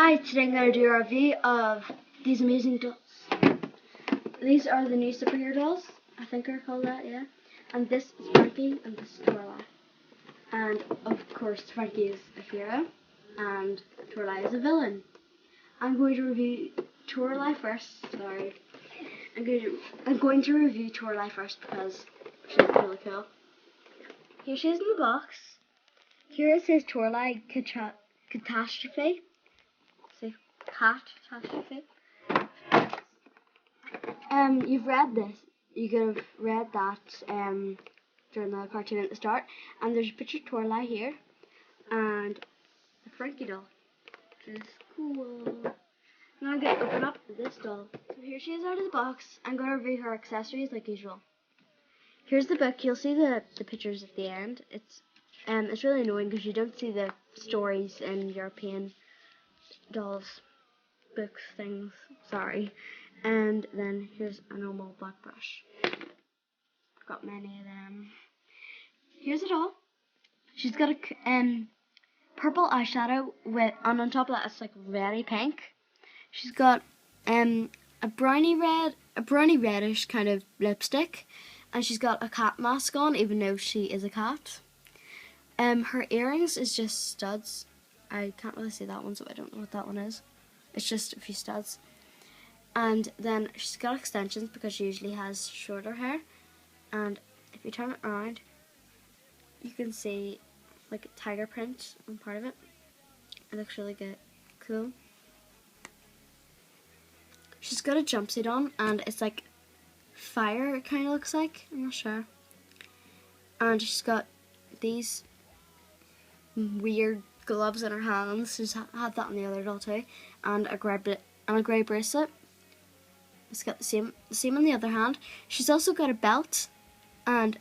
Hi, today I'm going to do a review of these amazing dolls. These are the new superhero dolls. I think they're called that, yeah. And this is Frankie and this is Torlai. And of course Frankie is a hero and Torlai is a villain. I'm going to review Torlai first, sorry. I'm going to review Torlai first because she's really cool. Here she is in the box. Here it says Torlai Cat Tastrophe. See, Cat Astrophe. You've read this. You could have read that during the cartoon at the start. And there's a picture of Torlai here, and a Frankie doll, which is cool. Now I'm gonna open up this doll. So here she is out of the box. I'm gonna review her accessories like usual. Here's the book. You'll see the pictures at the end. It's really annoying because you don't see the stories in European dolls books things. Sorry. And then here's a normal black brush. I've got many of them. Here's a doll. She's got a purple eyeshadow with, and on top of that it's like very pink. She's got a browny reddish kind of lipstick, and she's got a cat mask on, even though she is a cat. Her earrings is just studs. I can't really see that one, so I don't know what that one is. It's just a few studs. And then she's got extensions because she usually has shorter hair. And if you turn it around, you can see like a tiger print on part of it. It looks really good, cool. She's got a jumpsuit on, and it's like fire, it kind of looks like. I'm not sure. And she's got these weird gloves in her hands. She's had that on the other doll too. And a grey bracelet. It's got the same on the other hand. She's also got a belt and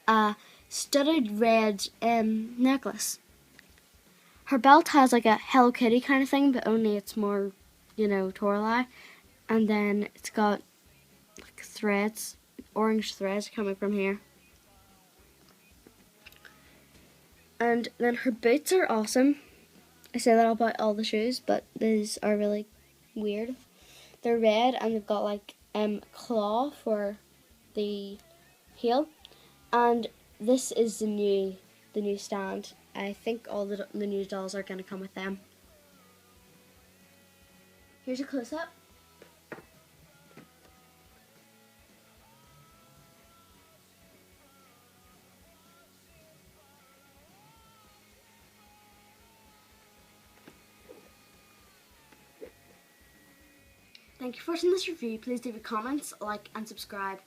a studded red necklace. Her belt has like a Hello Kitty kind of thing, but only it's more, Torlai. And then it's got like threads, orange threads coming from here. And then her boots are awesome. I say that about all the shoes, but these are really weird. They're red and they've got like claw for the heel, and this is the new stand. I think all the new dolls are going to come with them. Here's a close-up. Thank you for watching this review. Please leave your comments, like and subscribe.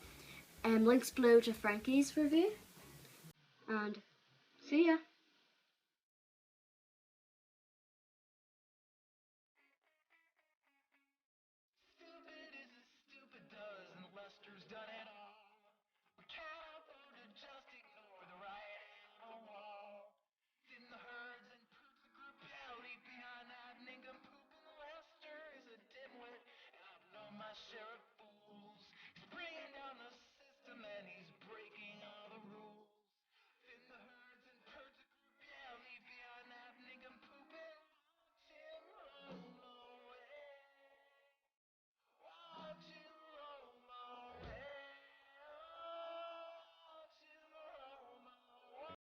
Links below to Frankie's review. And see ya.